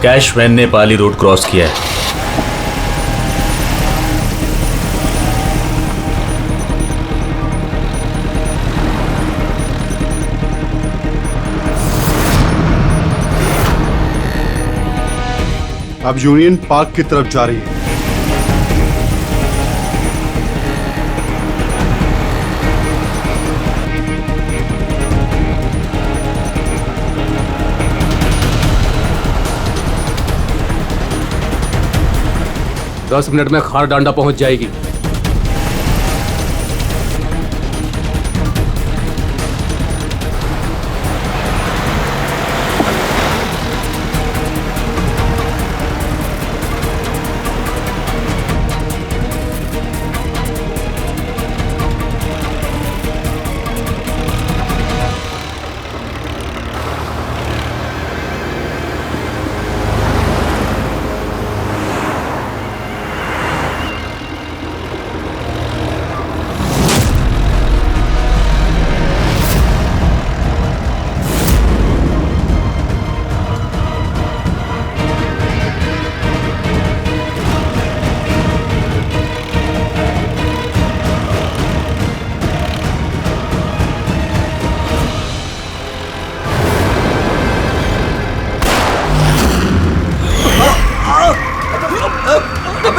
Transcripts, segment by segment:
Cash van ने पाली road cross किया है। अब यूनियन पार्क की तरफ जा रही है। दस मिनट में खार डांडा पहुंच जाएगी।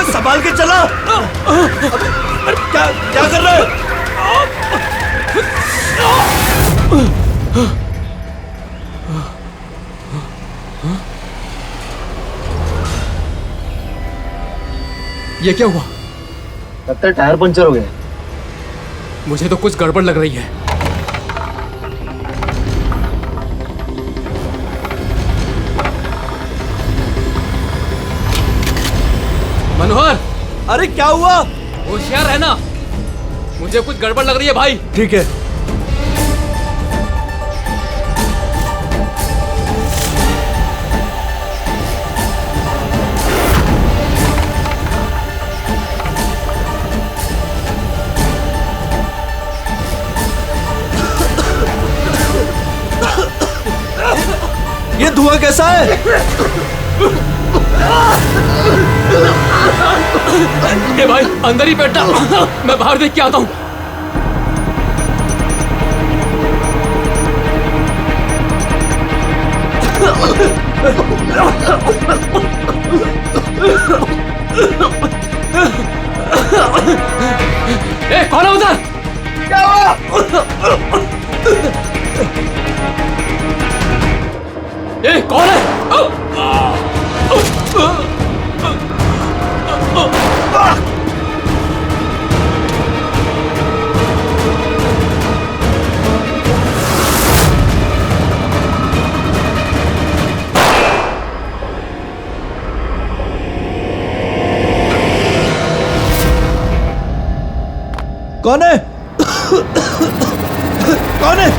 संभाल के चला। क्या क्या कर रहे हो? ये क्या हुआ? लगता है टायर पंचर हो गया। मुझे तो कुछ गड़बड़ लग रही है। मनोहर, अरे क्या हुआ? होशियार रहना, मुझे कुछ गड़बड़ लग रही है भाई। ठीक है। ये धुआं कैसा है? ए भाई, अंदर ही बैठा, मैं बाहर देख के आता हूँ। ए, कौन है उधर? क्या हुआ? ए, कौन है? कौन है? कौन है?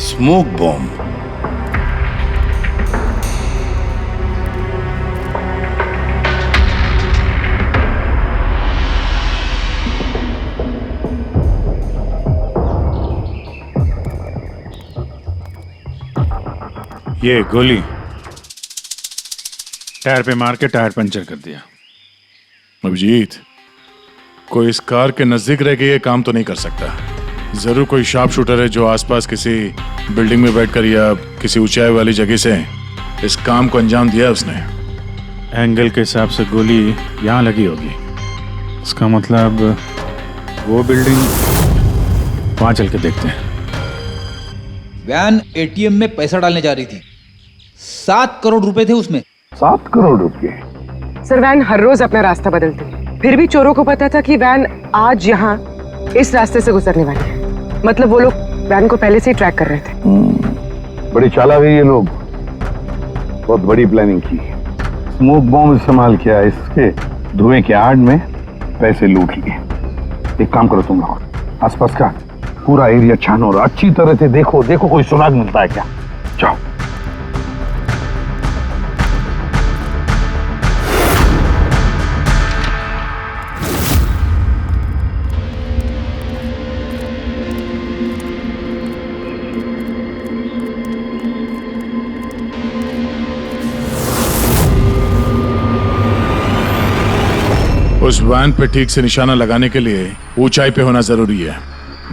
Smoke bomb. ये गोली टायर पे मार के टायर पंचर कर दिया। अभिजीत, कोई इस कार के नजदीक रह के ये काम तो नहीं कर सकता। जरूर कोई शार्प शूटर है जो आसपास किसी बिल्डिंग में बैठकर या किसी ऊंचाई वाली जगह से इस काम को अंजाम दिया उसने। एंगल के हिसाब से गोली यहाँ लगी होगी। इसका मतलब वो बिल्डिंग, वहां चल के देखते हैं। वैन एटीएम में पैसा डालने जा रही थी। 7 करोड़ रुपए थे उसमें। 7 करोड़ रुपए? सर, वैन हर रोज अपना रास्ता बदलती है, फिर भी चोरों को पता था कि वैन आज यहाँ इस रास्ते से गुजरने वाले हैं। मतलब वो लोग वैन को पहले से ही ट्रैक कर रहे थे। बड़ी चालाक है ये लोग, बहुत बड़ी प्लानिंग की। स्मोक बॉम्ब इस्तेमाल किया, इसके धुएं के आड़ में पैसे लूट लिए। एक काम करो तुम लोग, आसपास का पूरा एरिया छानो और अच्छी तरह से देखो कोई सुराग मिलता है क्या। जाओ। उस वैन पे ठीक से निशाना लगाने के लिए ऊंचाई पे होना जरूरी है।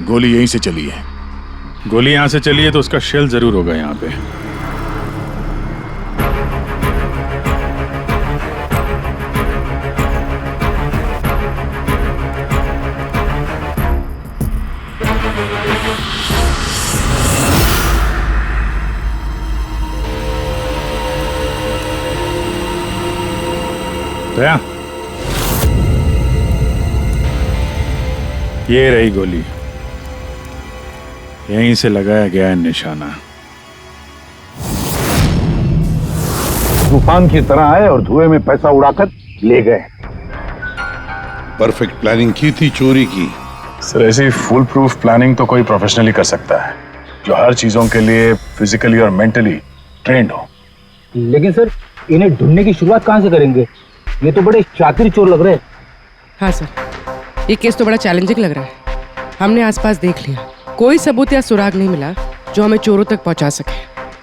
गोली यहीं से चली है। गोली यहाँ से चली है तो उसका शेल जरूर होगा यहाँ पे। दया, ये रही गोली, यहीं से लगाया गया है निशाना। तूफान की तरह आए और धुएं में पैसा उड़ाकर ले गए। परफेक्ट प्लानिंग की थी चोरी की। सर, ऐसी फुल प्रूफ प्लानिंग तो कोई प्रोफेशनली कर सकता है, जो हर चीजों के लिए फिजिकली और मेंटली ट्रेंड हो। लेकिन सर, इन्हें ढूंढने की शुरुआत कहाँ से करेंगे? ये तो बड़े शातिर चोर लग रहे हैं। हाँ सर, ये केस तो बड़ा चैलेंजिंग लग रहा है। हमने आसपास देख लिया, कोई सबूत या सुराग नहीं मिला जो हमें चोरों तक पहुंचा सके।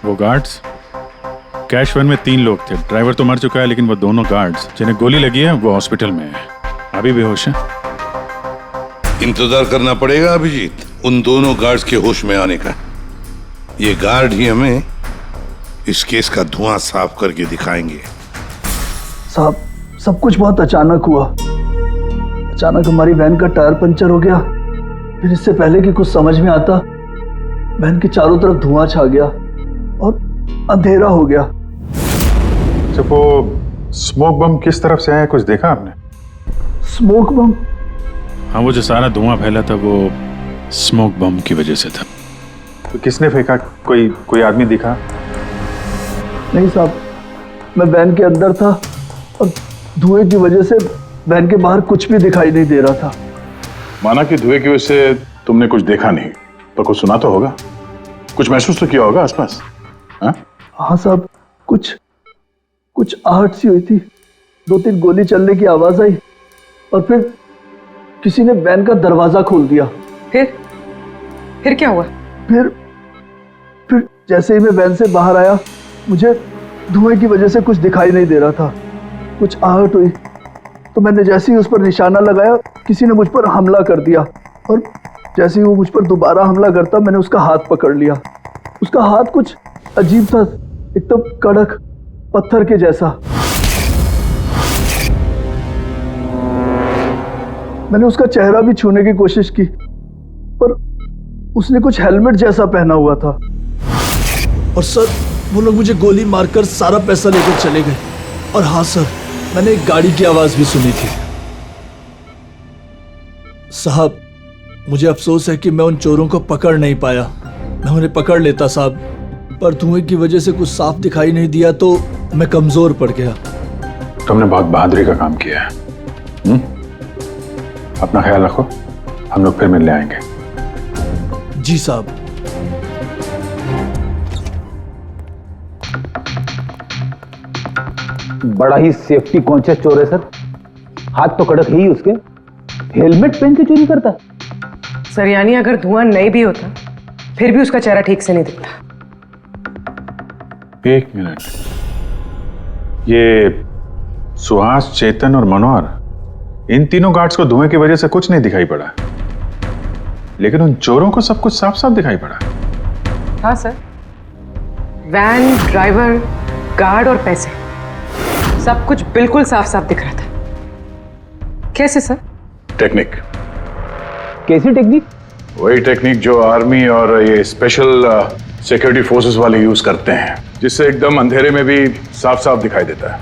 वो गार्ड्स, कैश वैन में 3 लोग थे। ड्राइवर तो मर चुका है, लेकिन वो दोनों गार्ड्स जिन्हें गोली लगी है वो हॉस्पिटल में है, अभी बेहोश है। इंतजार करना पड़ेगा अभिजीत, उन दोनों गार्ड्स के होश में आने का। ये गार्ड ही हमें इस केस का धुआं साफ करके दिखाएंगे। साहब, सब कुछ बहुत अचानक हुआ। अचानक हमारी वैन का टायर पंचर हो गया, फिर इससे पहले कि कुछ समझ में आता, वैन के चारों तरफ धुआं छा गया और अंधेरा हो गया। तो वो स्मोक बम किस तरफ से आया, कुछ देखा आपने? स्मोक बम? हाँ, वो जो सारा धुआं फैला था वो स्मोक बम की वजह से था। तो किसने फेंका? कोई आदमी दिखा? नहीं साहब, मैं वैन के अंदर था और धुएं की वजह से वैन के बाहर कुछ भी दिखाई नहीं दे रहा था। माना कि धुएं की वजह से तुमने कुछ देखा नहीं, पर कुछ सुना तो होगा, कुछ महसूस तो किया होगा आसपास? हाँ साहब, कुछ आहट सी हुई थी, 2-3 गोली चलने की आवाज आई और फिर किसी ने वैन का दरवाजा खोल दिया। फिर क्या हुआ? फिर जैसे ही मैं वैन से बाहर आया, मुझे धुएं की वजह से कुछ दिखाई नहीं दे रहा था। कुछ आहट हुई तो मैंने जैसे ही उस पर निशाना लगाया, किसी ने मुझ पर हमला कर दिया और जैसे ही वो मुझ पर दोबारा हमला करता, मैंने उसका हाथ पकड़ लिया। उसका हाथ कुछ अजीब था, एकदम कड़क पत्थर के जैसा। मैंने उसका चेहरा भी छूने की कोशिश की, पर उसने कुछ हेलमेट जैसा पहना हुआ था। और सर, वो लोग मुझे गोली मारकर सारा पैसा लेकर चले गए। और हाँ सर, मैंने एक गाड़ी की आवाज भी सुनी थी। साहब, मुझे अफसोस है कि मैं उन चोरों को पकड़ नहीं पाया। मैं उन्हें पकड़ लेता साहब, पर धुएं की वजह से कुछ साफ दिखाई नहीं दिया तो मैं कमजोर पड़ गया। तुमने बहुत बहादुरी का काम किया है। अपना ख्याल रखो, हम लोग फिर मिलने आएंगे। जी साहब। बड़ा ही सेफ्टी कॉन्शियस चोर है सर। हाथ तो कड़क है ही उसके, हेलमेट पहन के चोरी करता। सर, यानी अगर धुआं नहीं भी होता फिर भी उसका चेहरा ठीक से नहीं दिखता। 1 मिनट, ये सुहास, चेतन और मनोहर, इन तीनों गार्ड्स को धुएं की वजह से कुछ नहीं दिखाई पड़ा, लेकिन उन चोरों को सब कुछ साफ साफ दिखाई पड़ा। हाँ सर, वैन, ड्राइवर, गार्ड और पैसे, सब कुछ बिल्कुल साफ साफ दिख रहा था। कैसे सर? टेक्निक। कैसी टेक्निक? वही टेक्निक जो आर्मी और ये स्पेशल सिक्योरिटी फोर्सेस वाले यूज करते हैं, जिससे एकदम अंधेरे में भी साफ साफ दिखाई देता है।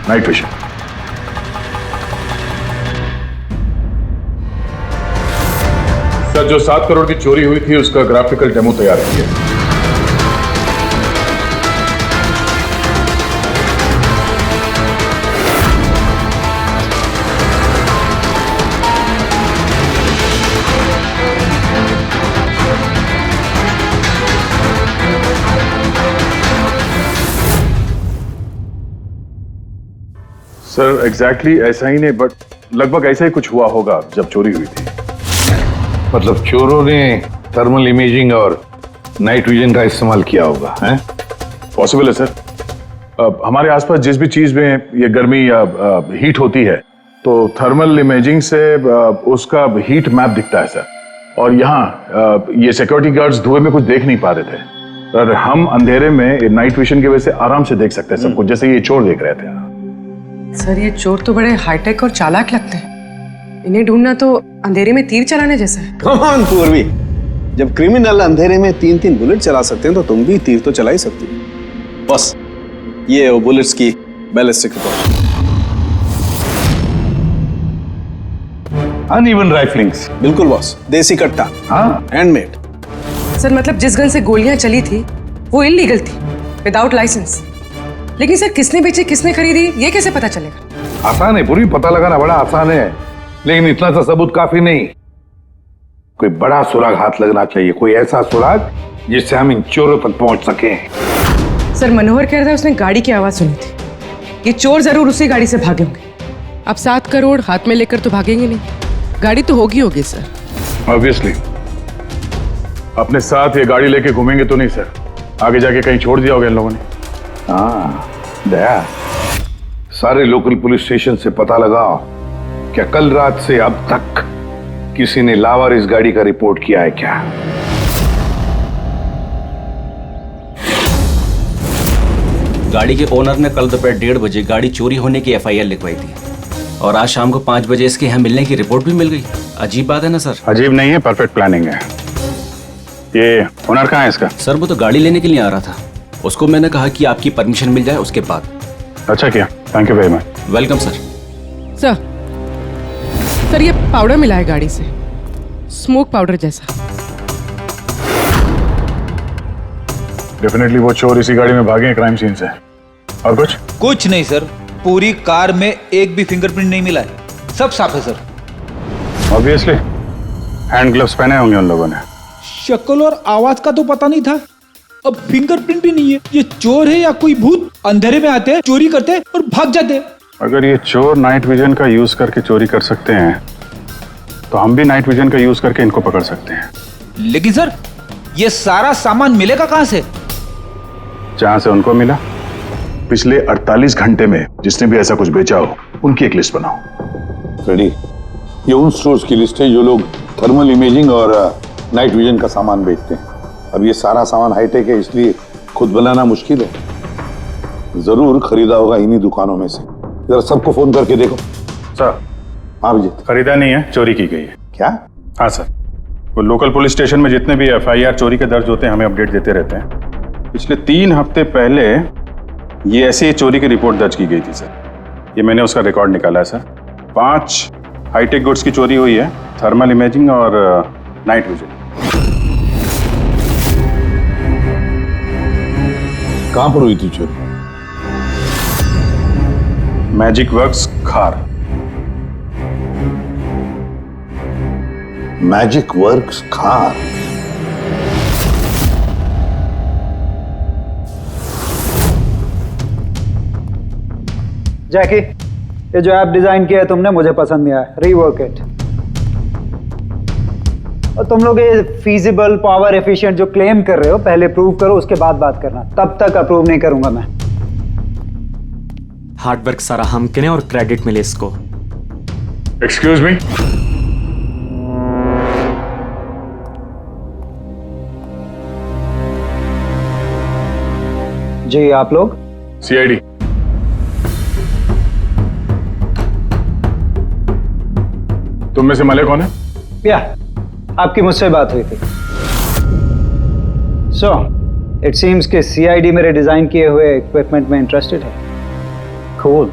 Night vision. जो 7 करोड़ की चोरी हुई थी उसका ग्राफिकल डेमो तैयार किया। सर एग्जैक्टली ऐसा ही नहीं, बट लगभग ऐसा ही कुछ हुआ होगा जब चोरी हुई थी। मतलब चोरों ने थर्मल इमेजिंग और नाइट विजन का इस्तेमाल किया होगा, हैं? पॉसिबल है सर। हमारे आसपास जिस भी चीज में ये गर्मी या हीट होती है तो थर्मल इमेजिंग से उसका हीट मैप दिखता है सर। और यहाँ ये सिक्योरिटी गार्ड्स धुएं में कुछ देख नहीं पा रहे थे, और हम अंधेरे में नाइट विजन की वजह से आराम से देख सकते हैं सब कुछ, जैसे ये चोर देख रहे थे। सर ये चोर तो बड़े हाईटेक और चालाक लगते हैं। इन्हें ढूंढना तो अंधेरे में तीर चलाने जैसा है। कमान पूर्वी, जब क्रिमिनल अंधेरे में 3-3 बुलेट चला सकते हैं तो तुम भी तीर तो चला ही सकती हो। बस ये वो बुलेट्स की बैलिस्टिक रिपोर्ट। अनइवन राइफलिंग्स। बिल्कुल बॉस, देसी कट्टा। हाँ, हैंडमेड। सर मतलब जिस गन से गोलियां चली थी वो इलीगल थी, विदाउट लाइसेंस। लेकिन सर किसने बेची, किसने खरीदी, ये कैसे पता चलेगा? आसान है पूरी, पता लगाना बड़ा आसान है, लेकिन इतना सा सबूत काफी नहीं। कोई बड़ा सुराग हाथ लगना चाहिए, कोई ऐसा सुराग जिससे हम इन चोरों तक पहुंच सके। सर मनोहर कह रहा था उसने गाड़ी की आवाज सुनी थी। ये चोर जरूर उसी गाड़ी से भागे होंगे। अब 7 करोड़ हाथ में लेकर तो भागेंगे नहीं, गाड़ी तो होगी सर। ऑब्वियसली अपने साथ ये गाड़ी लेके घूमेंगे तो नहीं सर, आगे जाके कहीं छोड़ दिया होगा इन लोगों ने। हाँ दया, सारे लोकल पुलिस स्टेशन से पता लगाओ क्या कल रात से अब तक किसी ने लावारिस गाड़ी का रिपोर्ट किया है क्या? गाड़ी के ओनर ने कल दोपहर 1:30 बजे गाड़ी चोरी होने की FIR लिखवाई थी, और आज शाम को 5 बजे इसके यहाँ मिलने की रिपोर्ट भी मिल गई। अजीब बात है ना सर? अजीब नहीं है, परफेक्ट प्लानिंग है। ये ओनर कहाँ है इसका? सर वो तो गाड़ी लेने के लिए आ रहा था, उसको मैंने कहा कि आपकी परमिशन मिल जाए उसके बाद। अच्छा किया, thank you very much. Welcome sir. Sir ये पाउडर मिला है गाड़ी से, स्मोक पाउडर जैसा। डेफिनेटली वो चोर इसी गाड़ी में भागे हैं क्राइम सीन से। और कुछ नहीं सर, पूरी कार में एक भी फिंगरप्रिंट नहीं मिला है, सब साफ है सर। ऑब्वियसली हैंड ग्लव्स पहने होंगे उन लोगों ने। शक्ल और आवाज का तो पता नहीं था, अब फिंगरप्रिंट भी नहीं है। ये चोर है या कोई भूत? अंधेरे में आते हैं, चोरी करते हैं और भाग जाते हैं। अगर ये चोर नाइट विजन का यूज करके चोरी कर सकते हैं तो हम भी नाइट विजन का यूज करके इनको पकड़ सकते हैं। लेकिन सर ये सारा सामान मिलेगा कहां से? जहां से उनको मिला। पिछले 48 घंटे में जिसने भी ऐसा कुछ बेचा हो उनकी एक लिस्ट बनाओ। रेडी? ये उन स्टोर्स की लिस्ट है जो लोग थर्मल इमेजिंग और नाइट विजन का सामान बेचते हैं। अब ये सारा सामान हाईटेक है, इसलिए खुद बनाना मुश्किल है। जरूर खरीदा होगा इन्हीं दुकानों में से। जरा सबको फोन करके देखो। सर। हाँ विजय। खरीदा नहीं है, चोरी की गई है। क्या? हाँ सर, वो लोकल पुलिस स्टेशन में जितने भी FIR चोरी के दर्ज होते हैं हमें अपडेट देते रहते हैं। पिछले 3 हफ्ते पहले ये ऐसी चोरी की रिपोर्ट दर्ज की गई थी सर। ये मैंने उसका रिकॉर्ड निकाला है सर। 5 हाईटेक गुड्स की चोरी हुई है, थर्मल इमेजिंग और नाइट विजन। कहां पर हुई थी चोरी? मैजिक वर्क्स खार। मैजिक वर्क्स खार। जैकी, ये जो ऐप डिजाइन किया है तुमने मुझे पसंद नहीं आया, रीवर्क इट। और तुम लोग ये फीजिबल, पावर एफिशिएंट जो क्लेम कर रहे हो पहले प्रूव करो, उसके बाद बात करना। तब तक अप्रूव नहीं करूंगा मैं। हार्डवर्क सारा हम किने और क्रेडिट मिले इसको। Excuse me. जी आप लोग? CID। तुम में से मले कौन है? या आपकी मुझसे बात हुई थी। सो इट सीम्स कि CID मेरे डिजाइन किए हुए इक्विपमेंट में इंटरेस्टेड है। कूल।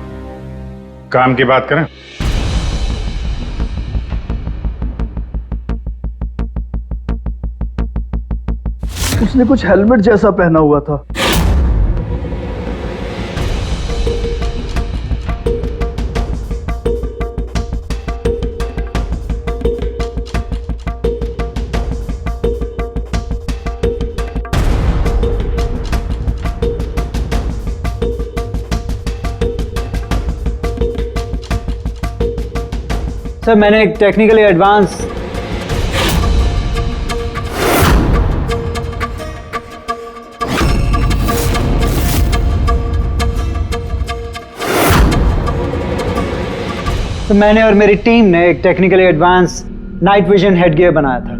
काम की बात करें। उसने कुछ हेलमेट जैसा पहना हुआ था। सर मैंने एक टेक्निकली एडवांस मैंने और मेरी टीम ने एक technically advance night vision headgear बनाया था।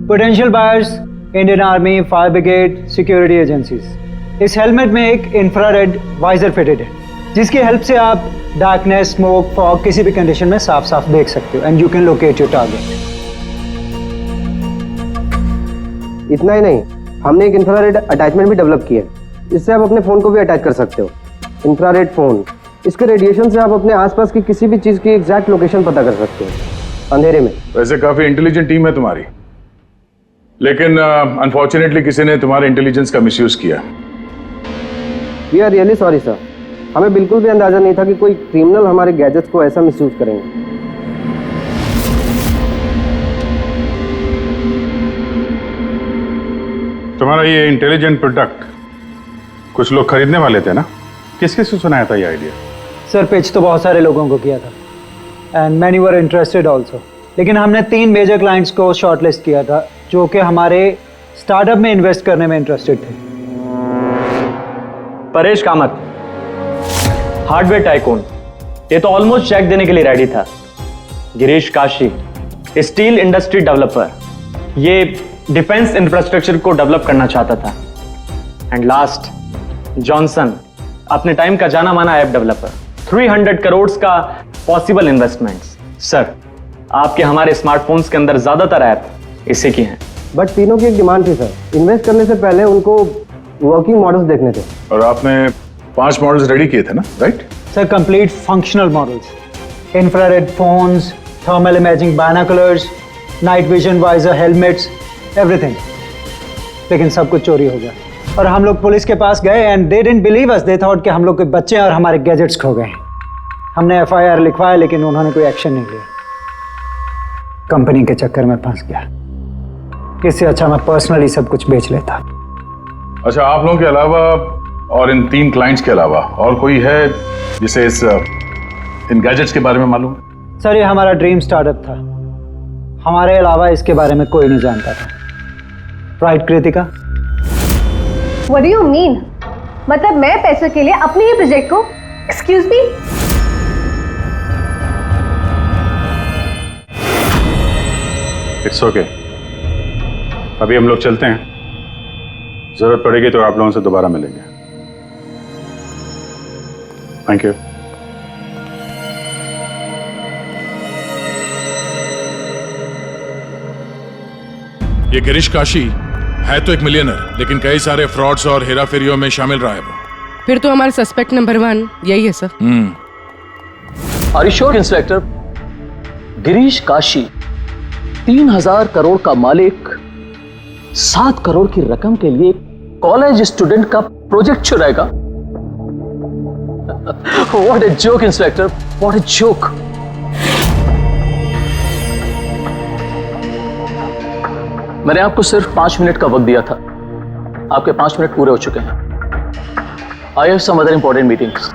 Potential buyers Indian army, fire brigade, security agencies. इस हेलमेट में एक इंफ्रारेड वाइजर फिटेड है जिसकी हेल्प से आप डार्कनेस, स्मोक, फॉग किसी भी कंडीशन में साफ साफ देख सकते हो and you can locate your target. इतना ही नहीं, हमने एक इंफ्रारेड अटैचमेंट भी डेवलप किया है। इससे आप अपने फोन को भी अटैच कर सकते हो। इंफ्रारेड फोन, इसके रेडिएशन से आप अपने आसपास की किसी भी चीज की एग्जैक्ट लोकेशन पता कर सकते हो अंधेरे में। वैसे काफी इंटेलिजेंट टीम है तुम्हारी, लेकिन अनफॉर्चुनेटली किसी ने तुम्हारे इंटेलिजेंस का मिसयूज किया। We are really sorry sir, हमें बिल्कुल भी अंदाजा नहीं था कि कोई क्रिमिनल हमारे गैजेट्स को ऐसा मिसयूज करेंगे। तुम्हारा ये इंटेलिजेंट प्रोडक्ट कुछ लोग खरीदने वाले थे ना? किस किस से सुनाया था ये आइडिया? सर पिच तो बहुत सारे लोगों को किया था and many were interested also, लेकिन हमने 3 मेजर क्लाइंट्स को शॉर्टलिस्ट किया था जो कि हमारे स्टार्टअप में इन्वेस्ट करने में इंटरेस्टेड थे। परेश कामत, हार्डवेयर टाइकून, ये तो ऑलमोस्ट चेक देने के लिए रेडी था। Girish Kashi, steel industry developer, ये डिफेंस इंफ्रास्ट्रक्चर को डेवलप करना चाहता था। एंड लास्ट जॉनसन, अपने टाइम का जाना माना ऐप डेवलपर, 300 करोड़ का पॉसिबल इन्वेस्टमेंट्स। सर आपके हमारे स्मार्टफोन्स के अंदर ज्यादातर ऐप इसी की हैं। बट तीनों की एक डिमांड थी सर, इन्वेस्ट करने से पहले उनको वर्किंग मॉडल्स देखने थे। और आपने 5 मॉडल्स रेडी किए थे ना, right? Sir complete functional models, infrared phones, thermal imaging binoculars, night vision visor helmets, everything. लेकिन सब कुछ चोरी हो गया और हम लोग पुलिस के पास गए and they didn't believe us, they thought कि हम लोग के बच्चे और हमारे गैजेट्स खो गए। हमने FIR लिखवाया लेकिन उन्होंने कोई एक्शन नहीं लिया। कंपनी के चक्कर में फंस गया। इससे अच्छा मैं पर्सनली सब कुछ बेच लेता। अच्छा, आप लोगों के अलावा और इन 3 क्लाइंट्स के अलावा और कोई है जिसे इन गैजेट्स के बारे में मालूम? सर ये हमारा ड्रीम स्टार्टअप था, हमारे अलावा इसके बारे में कोई नहीं जानता था। Right Kritika? What do you mean? मतलब मैं पैसों के लिए अपने ही प्रोजेक्ट को, एक्सक्यूज मी? इट्स ओके, अभी हम लोग चलते हैं, जरूरत पड़ेगी तो आप लोगों से दोबारा मिलेंगे। Thank you. ये गिरीश काशी है तो एक मिलियनर, लेकिन कई सारे फ्रॉड्स और हेराफेरियों में शामिल रहा है वो। फिर तो हमारा सस्पेक्ट नंबर 1 यही है sir. Are you sure inspector? Girish Kashi 3000 crore का मालिक 7 करोड़ की रकम के लिए कॉलेज स्टूडेंट का प्रोजेक्ट चुराएगा? What a joke inspector, what a joke. मैंने आपको सिर्फ 5 मिनट का वक्त दिया था, आपके 5 मिनट पूरे हो चुके हैं। I have some other important meetings.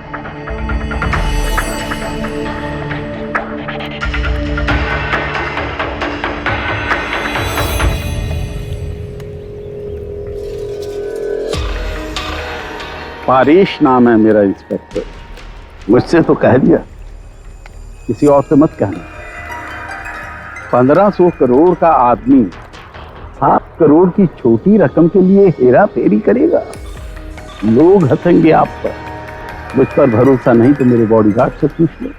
Parish नाम है मेरा इंस्पेक्टर। मुझसे तो कह दिया, किसी और से मत कहना। 1500 करोड़ का आदमी 7 करोड़ की छोटी रकम के लिए हेरा फेरी करेगा? लोग हंसेंगे आप पर। मुझ पर भरोसा नहीं तो मेरे बॉडीगार्ड से पूछ लो।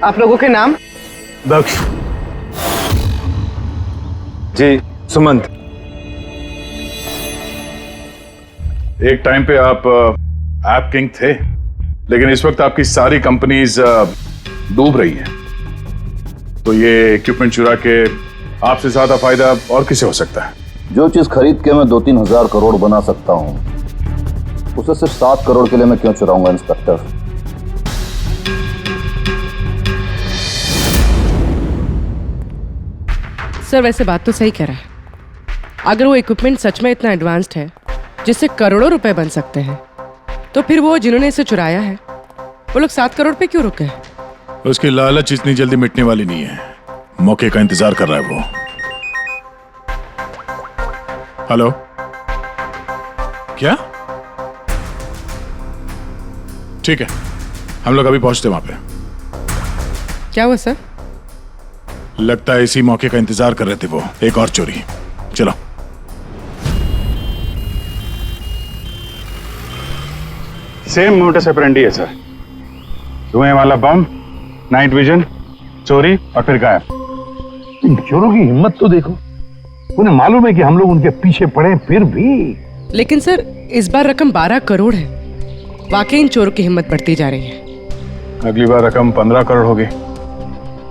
आप लोगों के नाम? दक्ष जी, सुमंत। एक टाइम पे आप ऐप किंग थे, लेकिन इस वक्त आपकी सारी कंपनीज डूब रही हैं। तो ये इक्विपमेंट चुरा के आपसे ज्यादा फायदा और किसे हो सकता है? जो चीज खरीद के मैं 2-3 हजार करोड़ बना सकता हूं, उसे सिर्फ 7 करोड़ के लिए मैं क्यों चुराऊंगा इंस्पेक्टर? सर वैसे बात तो सही कह रहा है। अगर वो इक्विपमेंट सच में इतना एडवांस्ड है जिससे करोड़ों रुपए बन सकते हैं, तो फिर वो जिन्होंने इसे चुराया है वो लोग 7 करोड़ पे क्यों रुके हैं? उसकी लालच इतनी जल्दी मिटने वाली नहीं है। मौके का इंतजार कर रहा है वो। हेलो, क्या? ठीक है, हम लोग अभी पहुंचते वहां पे। क्या हुआ सर? लगता है इसी मौके का इंतजार कर रहे थे वो। एक और चोरी। चलो। सेम मोटस ऑपरेंडी है सर। धुएं वाला बम, नाइट विजन, चोरी और फिर गायब। इन चोरों की हिम्मत तो देखो। उन्हें मालूम है कि हम लोग उनके पीछे पड़े, फिर भी। लेकिन सर इस बार रकम 12 करोड़ है। वाकई इन चोरों की हिम्मत बढ़ती जा रही है। अगली बार रकम 15 करोड़ होगी।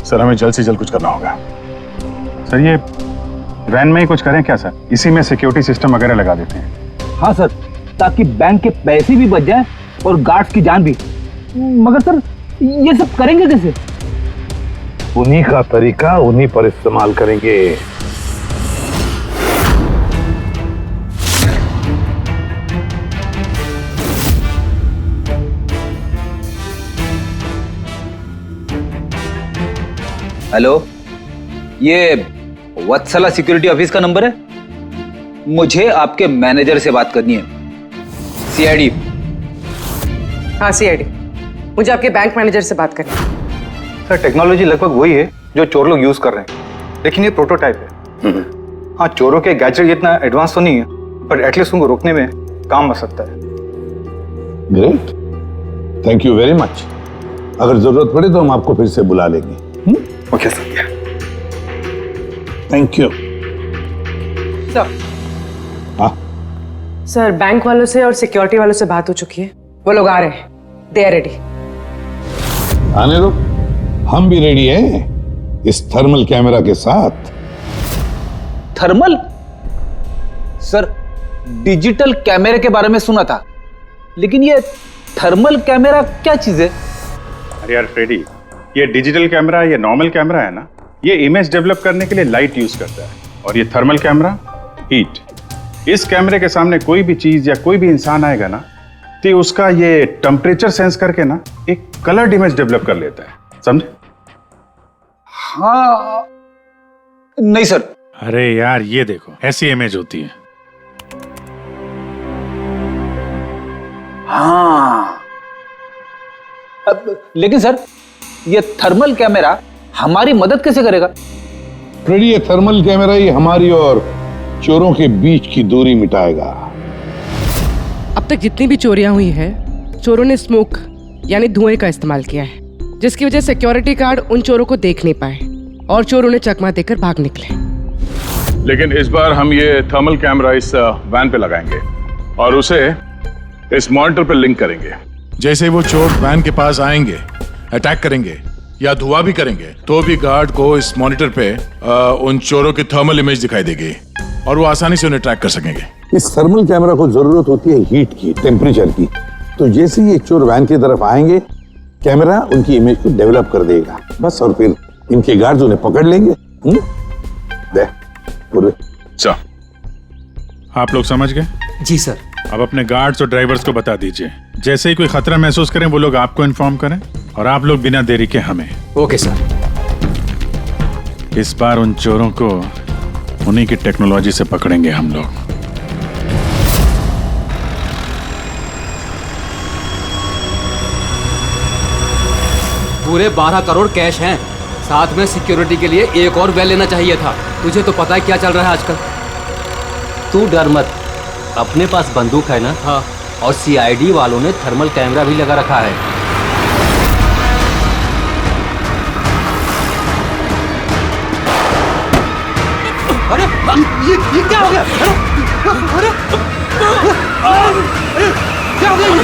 सर हमें जल्द से जल्द कुछ करना होगा। सर ये वैन में ही कुछ करें क्या सर? इसी में सिक्योरिटी सिस्टम वगैरह लगा देते हैं। हाँ सर, ताकि बैंक के पैसे भी बच जाए और गार्ड्स की जान भी। मगर सर ये सब करेंगे कैसे? उन्हीं का तरीका उन्हीं पर इस्तेमाल करेंगे। हेलो, ये वत्सला सिक्योरिटी ऑफिस का नंबर है? मुझे आपके मैनेजर से बात करनी है। सीआईडी। हाँ सीआईडी, मुझे आपके बैंक मैनेजर से बात करनी है। सर टेक्नोलॉजी लगभग वही है जो चोर लोग यूज कर रहे हैं, लेकिन ये प्रोटोटाइप है। हाँ, चोरों के गैजेट जितना एडवांस तो नहीं है, पर एटलीस्ट उनको रोकने में काम आ सकता है। Great, thank you very much. अगर जरूरत पड़े तो हम आपको फिर से बुला लेंगे। Okay sir. Thank you. Sir, हाँ सर बैंक वालों से और सिक्योरिटी वालों से बात हो चुकी है। वो लोग आ रहे हैं। They are ready. आने दो, हम भी रेडी हैं इस थर्मल कैमरा के साथ। थर्मल? सर डिजिटल कैमरे के बारे में सुना था, लेकिन ये थर्मल कैमरा क्या चीज है? अरे यार फ्रेडी, ये डिजिटल कैमरा, ये नॉर्मल कैमरा है ना, ये इमेज डेवलप करने के लिए लाइट यूज करता है, और ये थर्मल कैमरा हीट। इस कैमरे के सामने कोई भी चीज या कोई भी इंसान आएगा ना, तो उसका ये टेम्परेचर सेंस करके ना एक कलर्ड इमेज डेवलप कर लेता है, समझे? हाँ नहीं सर। अरे यार ये देखो, ऐसी इमेज होती है। हाँ लेकिन सर ये थर्मल कैमरा हमारी मदद कैसे करेगा? फ्रेडी, ये थर्मल कैमरा ही हमारी और चोरों के बीच की दूरी मिटाएगा। अब तक जितनी भी चोरियां हुई है, चोरों ने स्मोक यानी धुएं का इस्तेमाल किया है, जिसकी वजह से सिक्योरिटी गार्ड उन चोरों को देख नहीं पाए और चोर उन्हें चकमा देकर भाग निकले। लेकिन इस बार हम ये थर्मल कैमरा इस वैन पे लगाएंगे और उसे इस मॉनिटर पे लिंक करेंगे। जैसे वो चोर वैन के पास आएंगे, अटैक करेंगे या धुआं भी करेंगे, तो भी गार्ड को इस मॉनिटर पे उन चोरों की थर्मल इमेज दिखाई देगी और वो आसानी से उन्हें ट्रैक कर सकेंगे। इस थर्मल कैमरा को जरूरत होती है हीट की, टेम्परेचर की। तो जैसे ही ये चोर वैन की तरफ आएंगे, कैमरा उनकी इमेज को डेवलप कर देगा बस, और फिर इनके गार्ड्स उन्हें पकड़ लेंगे। अच्छा, आप लोग समझ गए? जी सर। अब अपने गार्ड्स और ड्राइवर्स को बता दीजिए, जैसे ही कोई खतरा महसूस करें वो लोग आपको इन्फॉर्म करें, और आप लोग बिना देरी के हमें। Okay sir. इस बार उन चोरों को उन्हीं की टेक्नोलॉजी से पकड़ेंगे हम लोग। पूरे 12 करोड़ कैश हैं, साथ में सिक्योरिटी के लिए एक और वैन लेना चाहिए था। तुझे तो पता है क्या चल रहा है आजकल। तू डर मत, अपने पास बंदूक है ना। हाँ। और सीआईडी वालों ने थर्मल कैमरा भी लगा रखा है। अरे ये क्या हो गया? अरे क्या हो गया ये?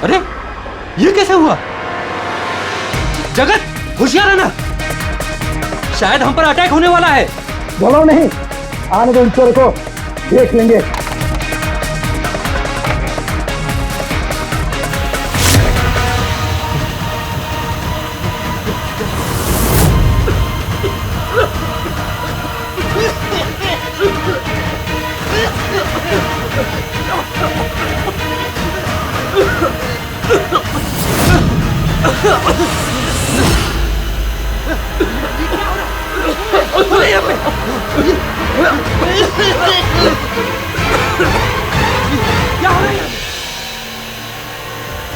अरे ये कैसे हुआ? जगत होशियार रहना, शायद हम पर अटैक होने वाला है। बोलो नहीं, आने दो इन चोर को, देख लेंगे।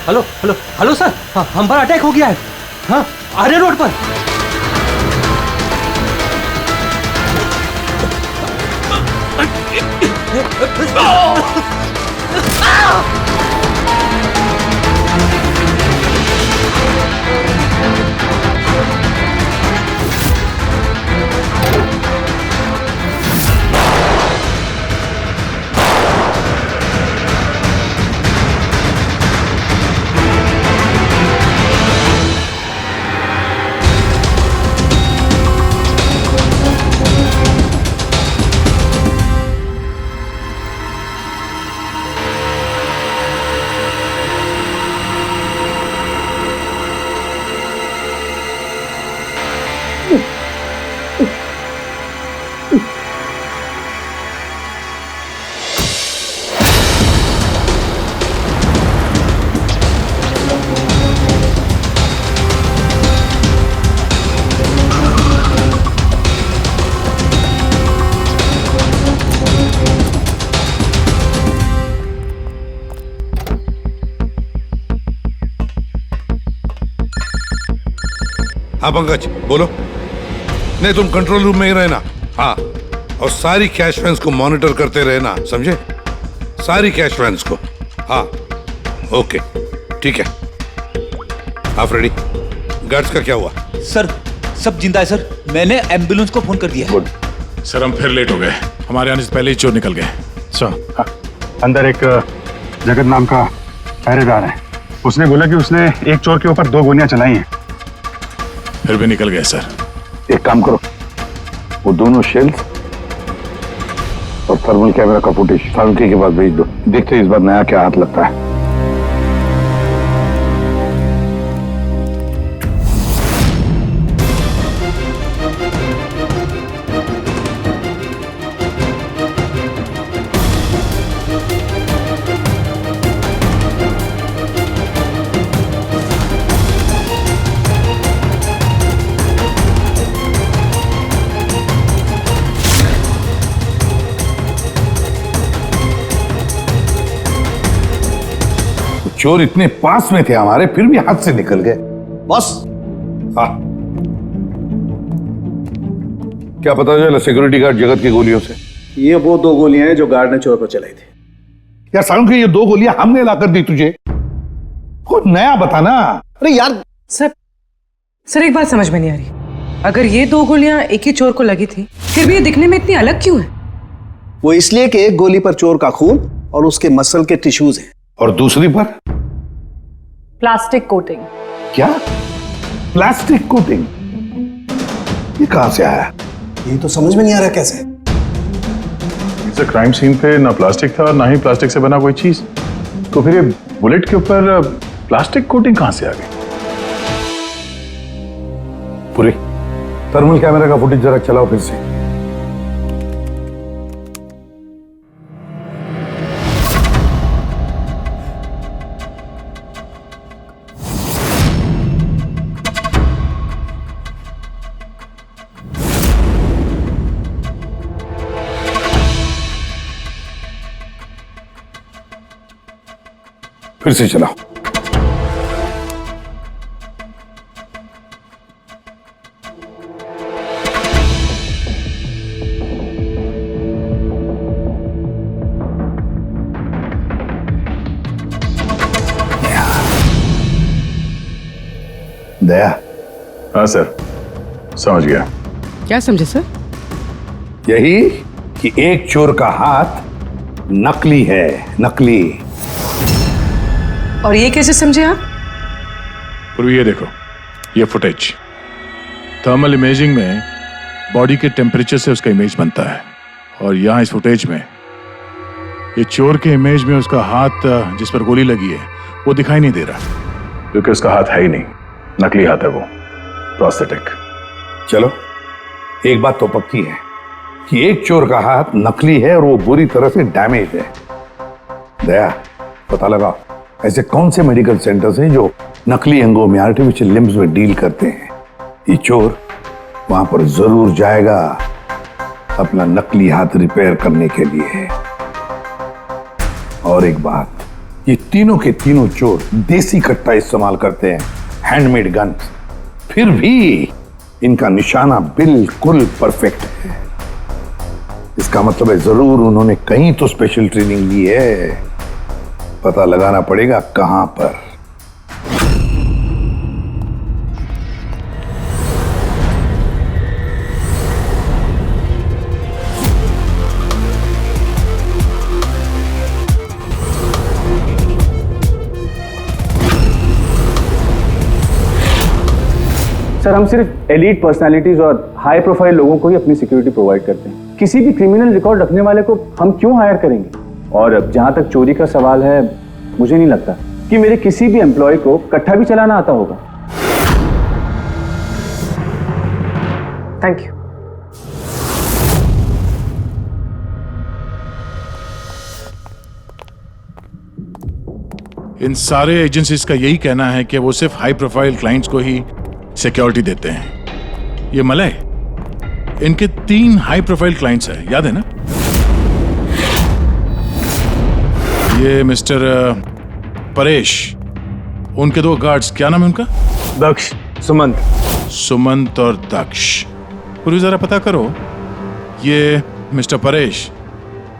हेलो हेलो हेलो सर, हाँ, हम पर अटैक हो गया है। हाँ, आर्य रोड पर। हाँ पंकज बोलो। नहीं तुम कंट्रोल रूम में ही रहना। हाँ, और सारी कैश वैन्स को मॉनिटर करते रहना, समझे? सारी कैश वैन्स को। हाँ ओके ठीक है। आप रेडी? गार्ड्स का क्या हुआ? सर सब जिंदा है सर, मैंने एम्बुलेंस को फोन कर दिया है। सर हम फिर लेट हो गए, हमारे आने से पहले ही चोर निकल गए। सर अंदर एक जगत नाम का पहरेदार है, उसने बोला कि उसने एक चोर के ऊपर 2 गोलियां चलाई हैं। फिर भी निकल गए सर। एक काम करो, वो दोनों शेल्स और थर्मल कैमरा का फुटेज सालुंके के पास भेज दो, देखते हैं इस बार नया क्या हाथ लगता है। चोर इतने पास में थे हमारे, फिर भी हाथ से निकल गए। बस हाँ, क्या पता चला सिक्योरिटी गार्ड जगत की गोलियों से? ये वो 2 गोलियां हैं जो गार्ड ने चोर पर चलाई थी। यार सालुंके, ये 2 गोलियां हमने लाकर दी तुझे, कुछ नया बताना। अरे यार सर एक बात समझ में नहीं आ रही, अगर ये 2 गोलियां एक ही चोर को लगी थी, फिर भी ये दिखने में इतनी अलग क्यों है? वो इसलिए कि एक गोली पर चोर का खून और उसके मसल के टिश्यूज हैं, और दूसरी पर प्लास्टिक कोटिंग। क्या? Plastic coating? ये कहां से आया? ये तो समझ में नहीं आ रहा कैसे। इस क्राइम सीन पे ना प्लास्टिक था ना ही प्लास्टिक से बना कोई चीज, तो फिर ये बुलेट के ऊपर प्लास्टिक कोटिंग कहां से आ गई? पूरी थर्मल कैमरा का फुटेज जरा चलाओ फिर से। फिर से चलाओ। दया। हाँ सर समझ गया। क्या समझे सर? यही कि एक चोर का हाथ नकली है, नकली। और ये कैसे समझे आप? पूर्वी ये देखो, ये फुटेज थर्मल इमेजिंग में बॉडी के टेम्परेचर से उसका इमेज बनता है, और यहाँ इस फुटेज में ये चोर के इमेज में उसका हाथ जिस पर गोली लगी है वो दिखाई नहीं दे रहा, क्योंकि उसका हाथ है ही नहीं, नकली हाथ है वो, प्रोस्थेटिक। चलो एक बात तो पक्की है कि एक चोर का हाथ नकली है और वो बुरी तरह से डैमेज है। दया, पता लगा ऐसे कौन से मेडिकल सेंटर्स हैं जो नकली अंगों में, आर्टिफिशियल लिम्स में डील करते हैं। ये चोर वहां पर जरूर जाएगा अपना नकली हाथ रिपेयर करने के लिए। और एक बात, ये तीनों के तीनों चोर देसी कट्टा इस्तेमाल करते हैं, हैंडमेड गन। फिर भी इनका निशाना बिल्कुल परफेक्ट है। इसका मतलब है जरूर उन्होंने कहीं तो स्पेशल ट्रेनिंग ली है। पता लगाना पड़ेगा कहां पर। सर, हम सिर्फ एलीट पर्सनालिटीज और हाई प्रोफाइल लोगों को ही अपनी सिक्योरिटी प्रोवाइड करते हैं। किसी भी क्रिमिनल रिकॉर्ड रखने वाले को हम क्यों हायर करेंगे? और जहां तक चोरी का सवाल है, मुझे नहीं लगता कि मेरे किसी भी एम्प्लॉय को कट्टा भी चलाना आता होगा। Thank you. इन सारे एजेंसीज का यही कहना है कि वो सिर्फ हाई प्रोफाइल क्लाइंट्स को ही सिक्योरिटी देते हैं। ये मलय, इनके 3 हाई प्रोफाइल क्लाइंट्स हैं, याद है ना? ये मिस्टर परेश, उनके 2 गार्ड्स, क्या नाम है उनका? दक्ष, सुमंत। सुमंत और दक्ष। पूरी जरा पता करो ये मिस्टर परेश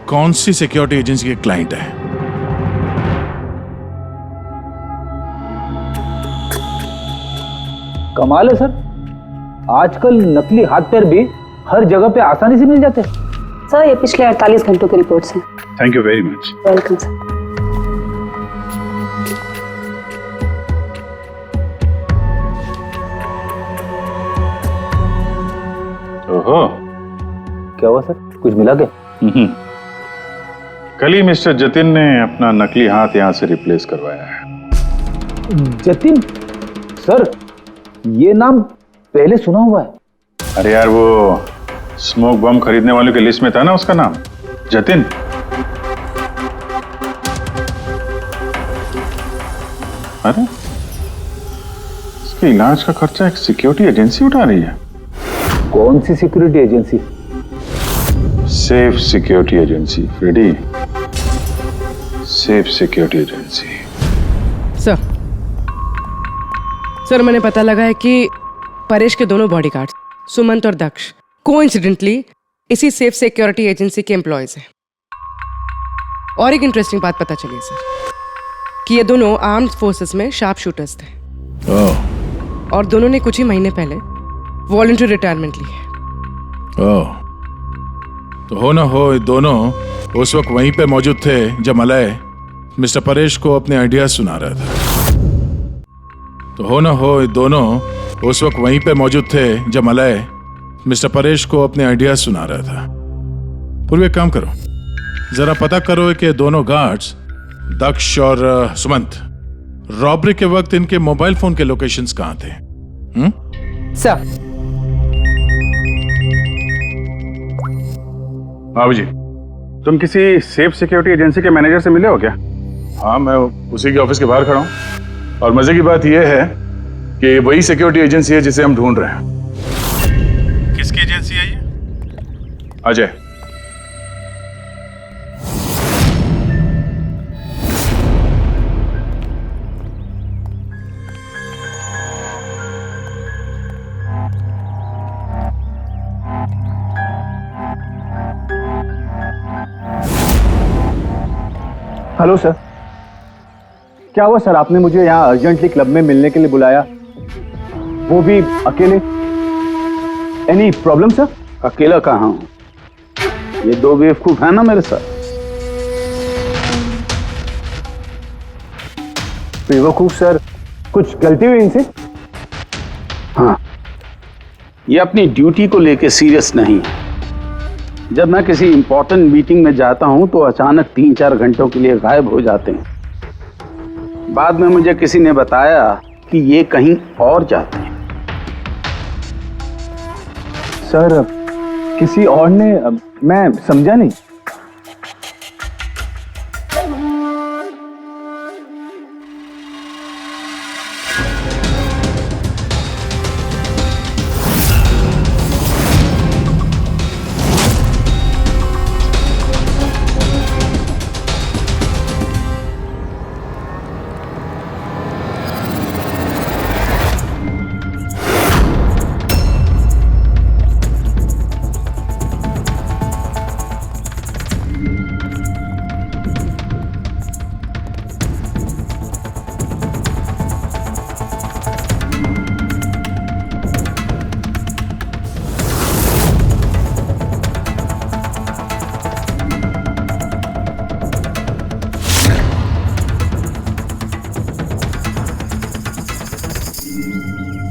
कौन सी सिक्योरिटी एजेंसी के क्लाइंट है। कमाल है सर, आजकल नकली हाथ पैर भी हर जगह पे आसानी से मिल जाते हैं। सर, ये पिछले 48 घंटों की रिपोर्ट्स हैं। Thank you very much. Welcome sir. ओहो, क्या हुआ सर, कुछ मिला क्या? कल ही मिस्टर जतिन ने अपना नकली हाथ यहाँ से रिप्लेस करवाया है। जतिन? सर, ये नाम पहले सुना हुआ है। अरे यार, वो स्मोक बम खरीदने वालों की लिस्ट में था ना उसका नाम, जतिन। अरे, इसके इलाज का खर्चा एक सिक्योरिटी एजेंसी उठा रही है। कौन सी security agency? Safe security agency, Freddy. Safe security agency. Sir, मैंने पता लगा है कि परेश के दोनों बॉडीगार्ड्स सुमंत और दक्ष कोइंसिडेंटली इसी सेफ सिक्योरिटी एजेंसी के एम्प्लॉयज हैं। और एक इंटरेस्टिंग बात पता चली सर कि ये दोनों आर्म्ड फोर्सेस में शार्प शूटर्स थे। और दोनों ने कुछ ही महीने पहले वॉलंटरी रिटायरमेंट ली है। तो हो ना हो ये दोनों उस वक्त वहीं पे मौजूद थे जब मलय मिस्टर परेश को अपने आइडियाज सुना रहा था। तो हो ना हो ये दोनों उस वक्त वहीं पे मौजूद थे जब मलय मिस्टर परेश को अपने आइडियाज सुना रहा था। पूर्व एक काम करो, जरा पता करो कि दोनों गार्ड्स दक्ष और सुमंत रॉबरी के वक्त इनके मोबाइल फोन के लोकेशंस कहाँ थे? सर। बाबूजी, तुम किसी सेफ सिक्योरिटी एजेंसी के मैनेजर से मिले हो क्या? हाँ, मैं उसी के ऑफिस के बाहर खड़ा हूँ। और मजे की बात यह है कि वही सिक्योरिटी एजेंसी है जिसे हम ढूंढ रहे हैं। किसकी एजेंसी है ये? अजय। हेलो सर, क्या हुआ सर? आपने मुझे यहाँ अर्जेंटली क्लब में मिलने के लिए बुलाया, वो भी अकेले। Any problem sir? अकेला कहाँ हूँ, ये 2 बेवकूफ है ना मेरे साथ। बेवकूफ सर? कुछ गलती हुई इनसे? हाँ, ये अपनी ड्यूटी को लेके सीरियस नहीं है। जब मैं किसी इंपॉर्टेंट मीटिंग में जाता हूं तो अचानक 3-4 घंटों के लिए गायब हो जाते हैं। बाद में मुझे किसी ने बताया कि ये कहीं और जाते हैं। सर किसी और ने, मैं समझा नहीं।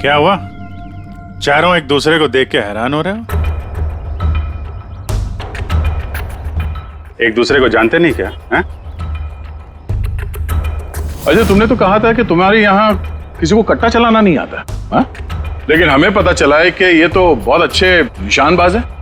क्या हुआ? चारों एक दूसरे को देख के हैरान हो रहे हो? एक दूसरे को जानते नहीं क्या? हैं? अजय, तुमने तो कहा था कि तुम्हारे यहाँ किसी को कट्टा चलाना नहीं आता, हाँ? लेकिन हमें पता चला है कि ये तो बहुत अच्छे निशानबाज हैं।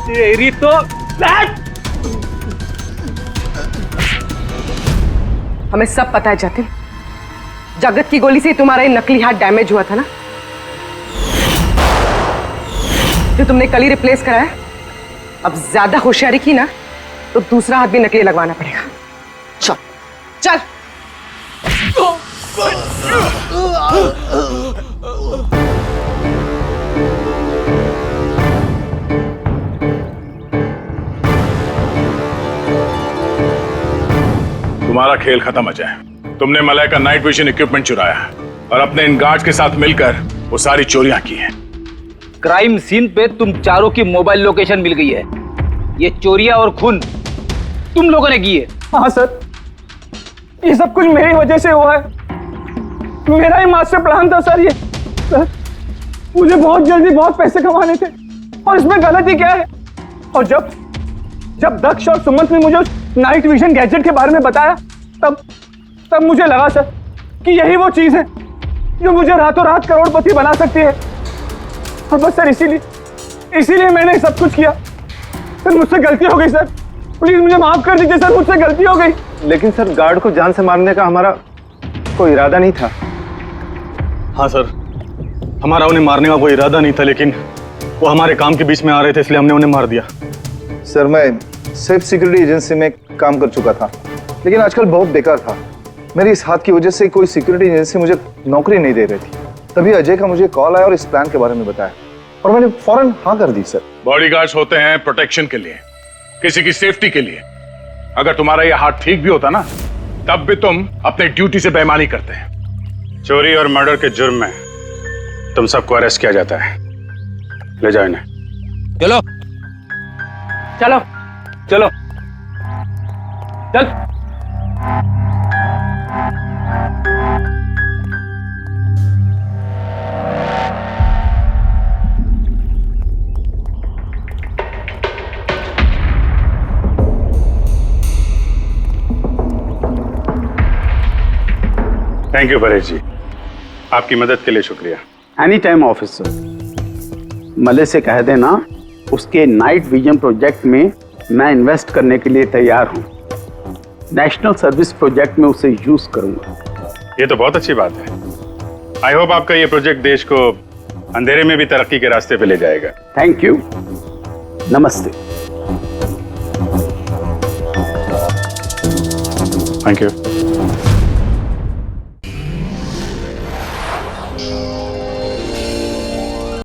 तेरी तो हमें सब पता है जतिन, जगत की गोली से तुम्हारा ये नकली हाथ डैमेज हुआ था ना, जो तुमने कल ही रिप्लेस कराया। अब ज्यादा होशियारी की ना तो दूसरा हाथ भी नकली लगवाना पड़ेगा। चल चल। तुम्हारा खेल खत्म अजय। तुमने मलय का नाइट विजन इक्विपमेंट चुराया और अपने इन गार्ड्स के साथ मिलकर वो सारी चोरियां की हैं। क्राइम सीन पे तुम चारों की मोबाइल लोकेशन मिल गई है। ये चोरियां और खून तुम लोगों ने की है। हाँ सर, ये सब कुछ मेरी वजह से हुआ है। मेरा ही मास्टर प्लान था सर ये। सर, मुझे बहुत जल्दी बहुत पैसे कमाने थे और इसमें गलती क्या है? और जब दक्ष और सुमंत ने मुझे नाइट विजन गैजेट के बारे में बताया तब मुझे लगा सर कि यही वो चीज है जो मुझे रातों रात करोड़पति बना सकती है। और बस सर इसीलिए मैंने सब कुछ किया। सर मुझसे गलती हो गई सर, प्लीज मुझे माफ कर दीजिए सर, मुझसे गलती हो गई। लेकिन सर गार्ड को जान से मारने का हमारा कोई इरादा नहीं था। हाँ सर, हमारा उन्हें मारने का कोई इरादा नहीं था, लेकिन वो हमारे काम के बीच में आ रहे थे इसलिए हमने उन्हें मार दिया। सर मैं सिर्फ सिक्योरिटी एजेंसी में काम कर चुका था, लेकिन आजकल बहुत बेकार था। मेरी इस हाथ की वजह से कोई सिक्योरिटी एजेंसी मुझे नौकरी नहीं दे रही थी। तभी अजय का मुझे कॉल आया और इस प्लान के बारे में बताया और मैंने फौरन हाँ कर दी। सर बॉडीगार्ड्स होते हैं प्रोटेक्शन के लिए, किसी की सेफ्टी के लिए। अगर तुम्हारा ये हाथ ठीक भी होता ना तब भी तुम अपने ड्यूटी से बेईमानी करते हैं। चोरी और मर्डर के जुर्म में तुम सबको अरेस्ट किया जाता है। ले जाओ इन्हें। चलो चलो चलो चल। थैंक यू परेश जी, आपकी मदद के लिए शुक्रिया। Any time officer. मले से कह देना उसके नाइट विजन प्रोजेक्ट में मैं इन्वेस्ट करने के लिए तैयार हूँ। नेशनल सर्विस प्रोजेक्ट में उसे यूज करूंगा। ये तो बहुत अच्छी बात है। आई होप आपका ये प्रोजेक्ट देश को अंधेरे में भी तरक्की के रास्ते पे ले जाएगा। थैंक यू, नमस्ते। Thank you.